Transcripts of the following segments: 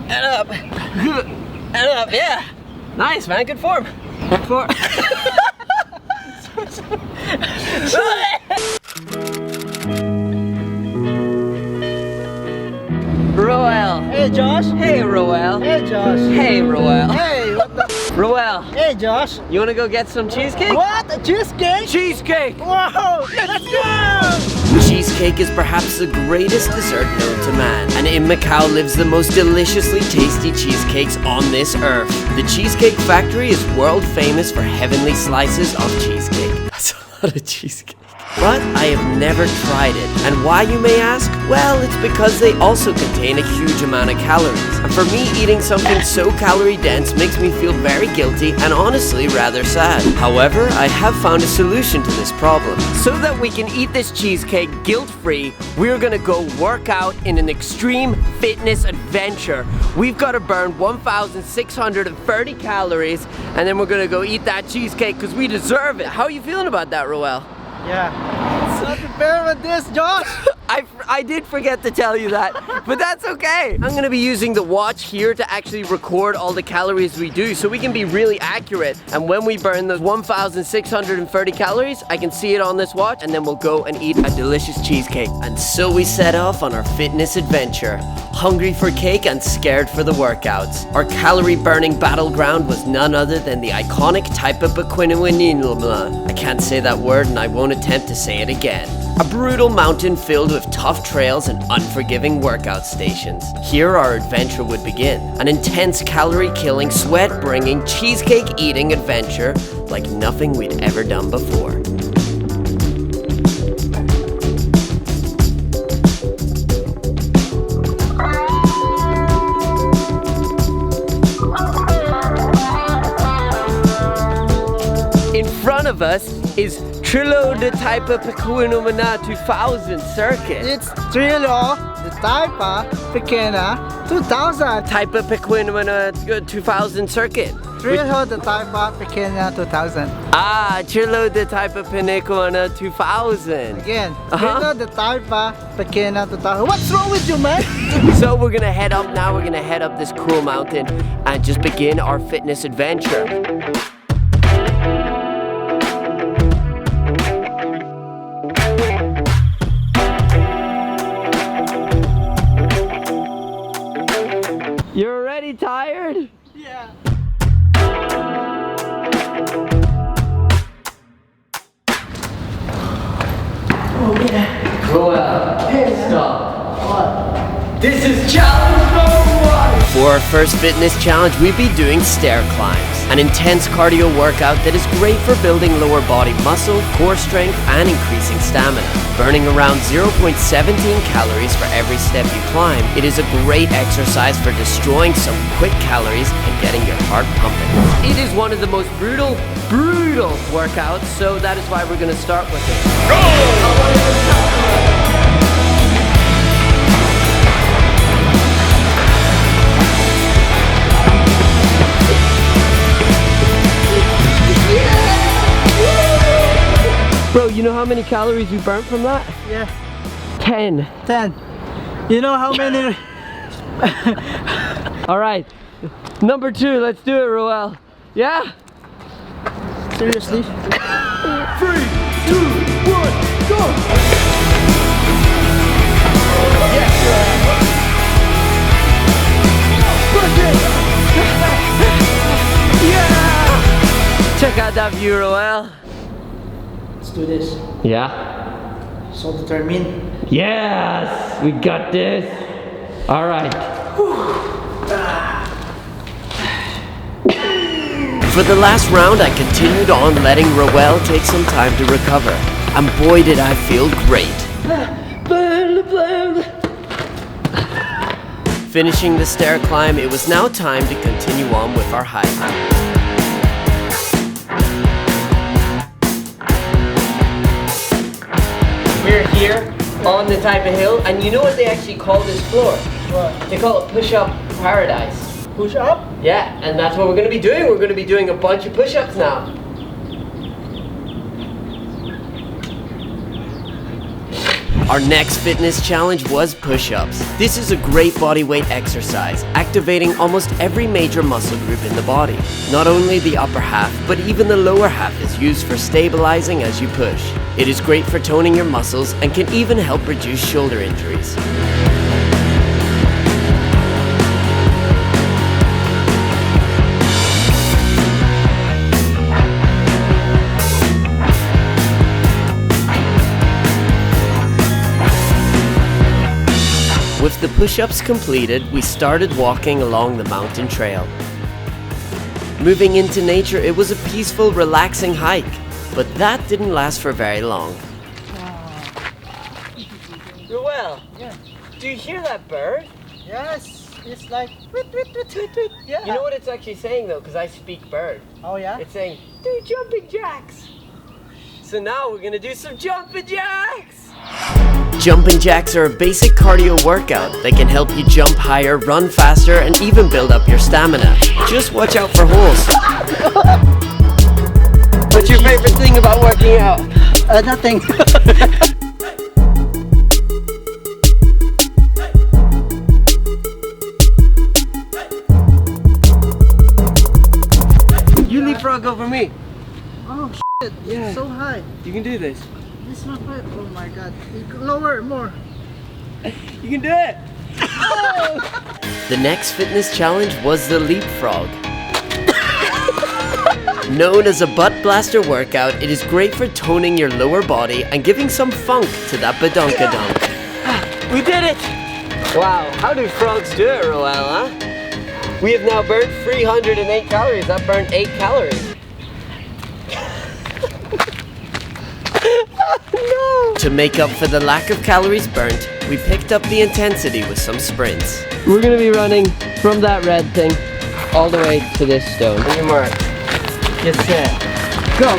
and up, and up. Yeah, nice, man. Good form. Roel. Hey Josh. Hey Roel. Hey Josh. Hey Roel. Hey, what the? Roel, Hey Josh. you wanna go get some cheesecake? What? A cheesecake? Cheesecake! Wow! Let's go! Cheesecake is perhaps the greatest dessert known to man, and in Macau lives the most deliciously tasty cheesecakes on this earth. The Cheesecake Factory is world famous for heavenly slices of cheesecake. That's a lot of cheesecake. But I have never tried it. And why, you may ask? Well, it's because they also contain a huge amount of calories. And for me, eating something so calorie dense makes me feel very guilty and honestly rather sad. However, I have found a solution to this problem. So that we can eat this cheesecake guilt-free, we're gonna go work out in an extreme fitness adventure. We've gotta burn 1,630 calories, and then we're gonna go eat that cheesecake because we deserve it. How are you feeling about that, Roel? Yeah. So prepare with this, Josh. I did forget to tell you that, but that's okay. I'm gonna be using the watch here to actually record all the calories we do so we can be really accurate. And when we burn those 1,630 calories, I can see it on this watch, and then we'll go and eat a delicious cheesecake. And so we set off on our fitness adventure, hungry for cake and scared for the workouts. Our calorie burning battleground was none other than the iconic Taipa Pequena. I can't say that word and I won't attempt to say it again. A brutal mountain filled with tough trails and unforgiving workout stations. Here our adventure would begin. An intense calorie-killing, sweat-bringing, cheesecake-eating adventure like nothing we'd ever done before. In front of us is Trillo de Taipa Pequena 2000 circuit. It's Trillo de Taipa Pequena 2000. Taipa Pequena 2000 circuit. Trillo de Taipa Pequena 2000. Ah, Trillo de Taipa Pequena 2000. Again, Trillo de Taipa Pequena 2000. What's wrong with you, man? So we're gonna head up now. We're gonna head up this cool mountain and just begin our fitness adventure. You're already tired? Yeah. Oh yeah. Roel, Hey, stop. What? This is challenge number 1! For our first fitness challenge, we'd be doing stair climbs, an intense cardio workout that is great for building lower body muscle, core strength, and increasing stamina. Burning around 0.17 calories for every step you climb, it is a great exercise for destroying some quick calories and getting your heart pumping. It is one of the most brutal workouts, so that is why we're gonna start with it. Go! Bro, you know how many calories you burnt from that? Yeah. 10. 10. You know how many? Alright, number 2, let's do it, Roel. Yeah? Seriously? 3, 2, 1, go! Yes! Push it! Yeah! Check out that view, Roel. Let's do this. Yeah? So determined. Yes! We got this! Alright. For the last round, I continued on letting Roel take some time to recover. And boy did I feel great. Finishing the stair climb, it was now time to continue on with our hike. We're here on the Taipa Hill, and you know what they actually call this floor? What? They call it push-up paradise. Push up? Yeah, and that's what we're going to be doing. We're going to be doing a bunch of push-ups now. Our next fitness challenge was push-ups. This is a great body weight exercise, activating almost every major muscle group in the body. Not only the upper half, but even the lower half is used for stabilizing as you push. It is great for toning your muscles and can even help reduce shoulder injuries. With the push-ups completed, we started walking along the mountain trail. Moving into nature, it was a peaceful, relaxing hike, but that didn't last for very long. Well, Yeah. do you hear that bird? Yes, it's like tweet, tweet, tweet, tweet, tweet. Yeah. You know what it's actually saying though, because I speak bird. Oh yeah? It's saying, do jumping jacks. So now we're gonna do some jumping jacks. Jumping jacks are a basic cardio workout that can help you jump higher, run faster, and even build up your stamina. Just watch out for holes. What's your favorite thing about working out? Nothing. You leapfrog over me. Oh shit, Yeah. it's so high. You can do this. This is not right. Oh my god. Lower, more. You can do it. The next fitness challenge was the leapfrog. Known as a butt blaster workout, it is great for toning your lower body and giving some funk to that badonkadonk. We did it! Wow, how do frogs do it, Roel, huh? We have now burned 308 calories. That burned 8 calories. No! To make up for the lack of calories burnt, we picked up the intensity with some sprints. We're gonna be running from that red thing all the way to this stone. On your mark. Get set. Go!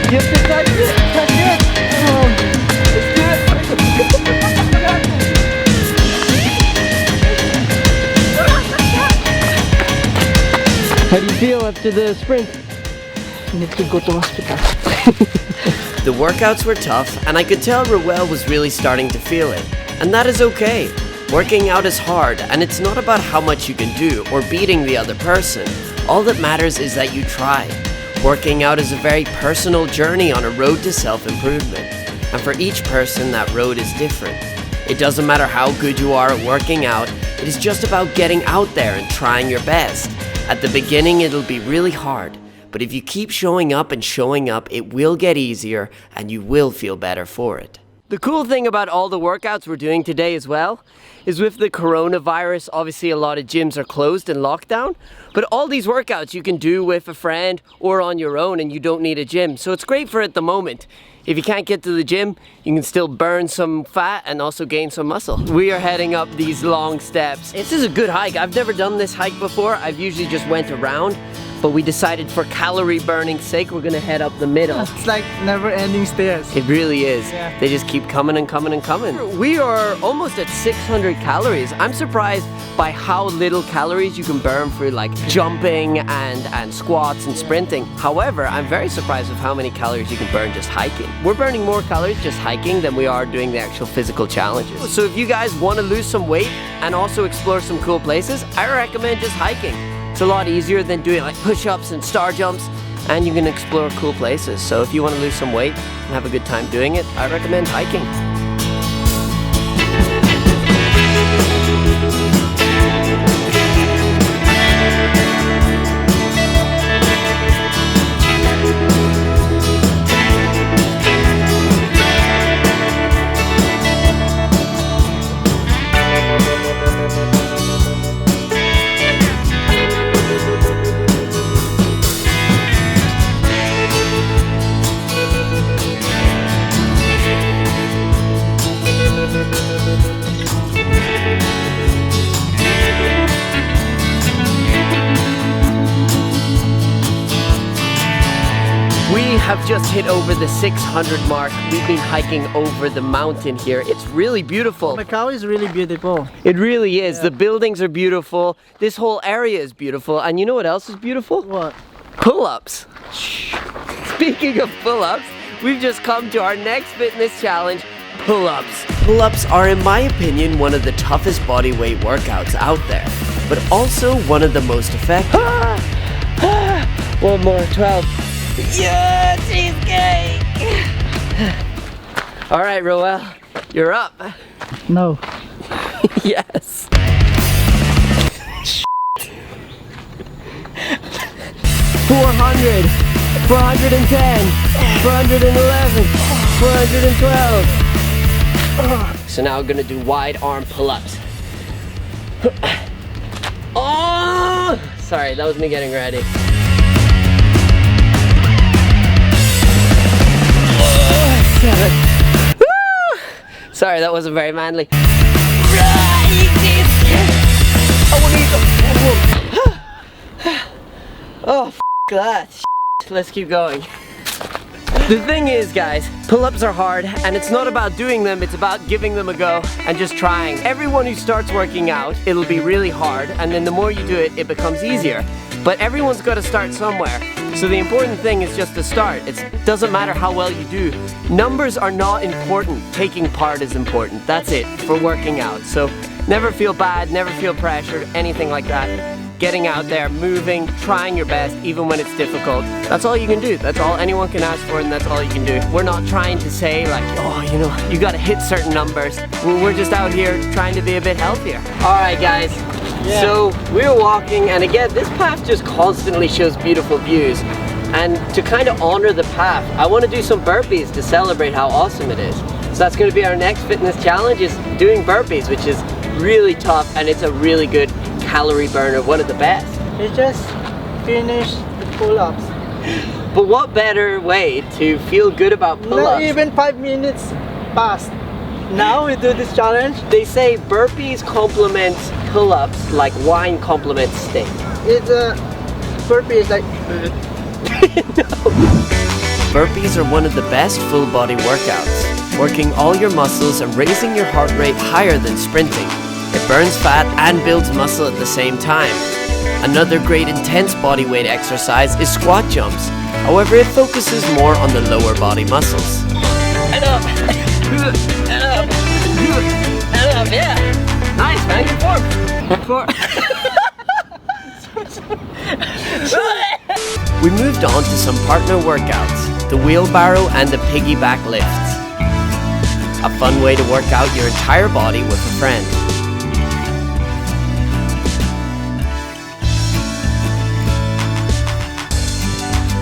You have to touch it! Touch it! Let's do it! How do you feel after the sprint? I need to go to hospital. The workouts were tough, and I could tell Roel was really starting to feel it. And that is okay. Working out is hard, and it's not about how much you can do or beating the other person. All that matters is that you try. Working out is a very personal journey on a road to self-improvement. And for each person, that road is different. It doesn't matter how good you are at working out, it is just about getting out there and trying your best. At the beginning, it'll be really hard, but if you keep showing up and showing up, it will get easier and you will feel better for it. The cool thing about all the workouts we're doing today as well is with the coronavirus, obviously a lot of gyms are closed and locked down, but all these workouts you can do with a friend or on your own and you don't need a gym. So it's great for at the moment. If you can't get to the gym, you can still burn some fat and also gain some muscle. We are heading up these long steps. This is a good hike. I've never done this hike before. I've usually just went around, but we decided for calorie burning sake, we're gonna head up the middle. It's like never-ending stairs. It really is. Yeah. They just keep coming and coming and coming. We are almost at 600 calories. I'm surprised by how little calories you can burn through like jumping and squats and sprinting. However, I'm very surprised with how many calories you can burn just hiking. We're burning more calories just hiking than we are doing the actual physical challenges. So if you guys want to lose some weight and also explore some cool places, I recommend just hiking. It's a lot easier than doing like push-ups and star jumps, and you can explore cool places. So if you want to lose some weight and have a good time doing it, I recommend hiking. Have just hit over the 600 mark. We've been hiking over the mountain here. It's really beautiful. Macau is really beautiful. It really is. Yeah. The buildings are beautiful. This whole area is beautiful. And you know what else is beautiful? What? pull-ups. Speaking of pull-ups, we've just come to our next fitness challenge, pull-ups. Pull-ups are, in my opinion, one of the toughest body weight workouts out there, but also one of the most effective. One more, 12. Yeah, cheesecake! All right, Roel, you're up. No. Yes. 400, 410, 411, 412. So now we're gonna do wide arm pull-ups. Oh! Sorry, that was me getting ready. Seven. Woo! Sorry, that wasn't very manly. Oh, f that. Let's keep going. The thing is, guys, pull-ups are hard, and it's not about doing them, it's about giving them a go and just trying. Everyone who starts working out, it'll be really hard, and then the more you do it, it becomes easier. But everyone's got to start somewhere. So the important thing is just to start. It doesn't matter how well you do. Numbers are not important. Taking part is important. That's it for working out. So never feel bad, never feel pressured, anything like that. Getting out there, moving, trying your best, even when it's difficult. That's all you can do. That's all anyone can ask for, and that's all you can do. We're not trying to say like, oh, you know, you gotta hit certain numbers. We're just out here trying to be a bit healthier. All right, guys. Yeah. So we're walking, and again, this path just constantly shows beautiful views. And to kind of honor the path, I want to do some burpees to celebrate how awesome it is. So that's going to be our next fitness challenge, is doing burpees, which is really tough, and it's a really good calorie burner, one of the best. We just finished the pull-ups. But what better way to feel good about pull-ups? Not even 5 minutes passed. Now we do this challenge. They say burpees complement pull-ups like wine complements steak. It's a burpee is like No. Burpees are one of the best full body workouts, working all your muscles and raising your heart rate higher than sprinting. It burns fat and builds muscle at the same time. Another great intense body weight exercise is squat jumps. However, it focuses more on the lower body muscles. And up, and up, and up, yeah. Nice, man, good form. We moved on to some partner workouts, the wheelbarrow and the piggyback lifts. A fun way to work out your entire body with a friend.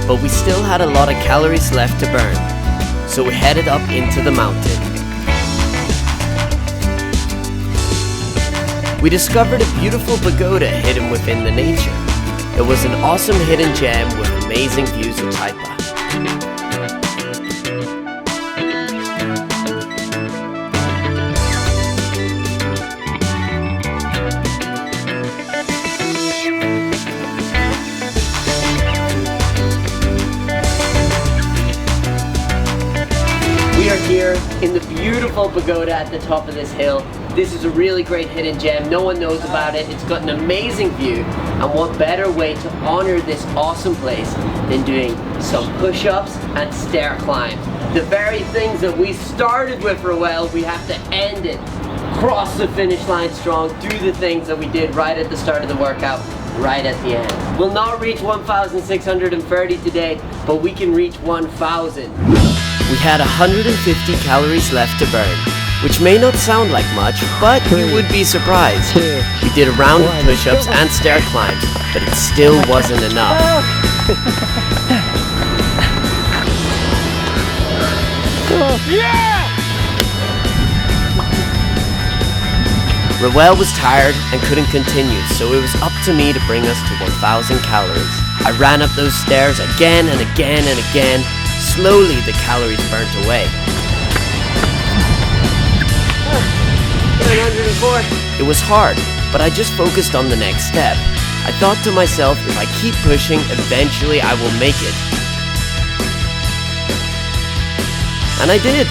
But we still had a lot of calories left to burn, so we headed up into the mountain. We discovered a beautiful pagoda hidden within the nature. It was an awesome hidden gem with amazing views of Taipa. We are here in the beautiful pagoda at the top of this hill. This is a really great hidden gem. No one knows about it. It's got an amazing view. And what better way to honor this awesome place than doing some push-ups and stair climbs. The very things that we started with, Roel, we have to end it. Cross the finish line strong. Do the things that we did right at the start of the workout, right at the end. We'll not reach 1,630 today, but we can reach 1,000. We had 150 calories left to burn, which may not sound like much, but you would be surprised. We did a round of push-ups and stair climbs, but it still wasn't enough. yeah! Roel was tired and couldn't continue, so it was up to me to bring us to 1,000 calories. I ran up those stairs again and again and again. Slowly, the calories burnt away. 904. It was hard, but I just focused on the next step. I thought to myself, if I keep pushing, eventually I will make it. And I did.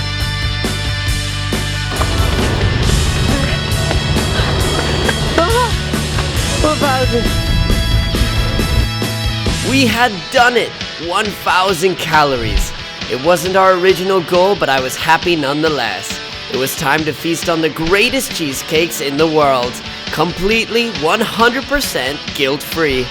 We had done it! 1,000 calories. It wasn't our original goal, but I was happy nonetheless. It was time to feast on the greatest cheesecakes in the world. Completely 100% guilt-free.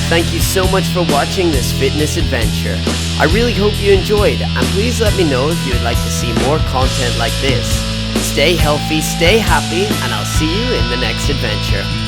Thank you so much for watching this fitness adventure. I really hope you enjoyed, and please let me know if you would like to see more content like this. Stay healthy, stay happy, and I'll see you in the next adventure.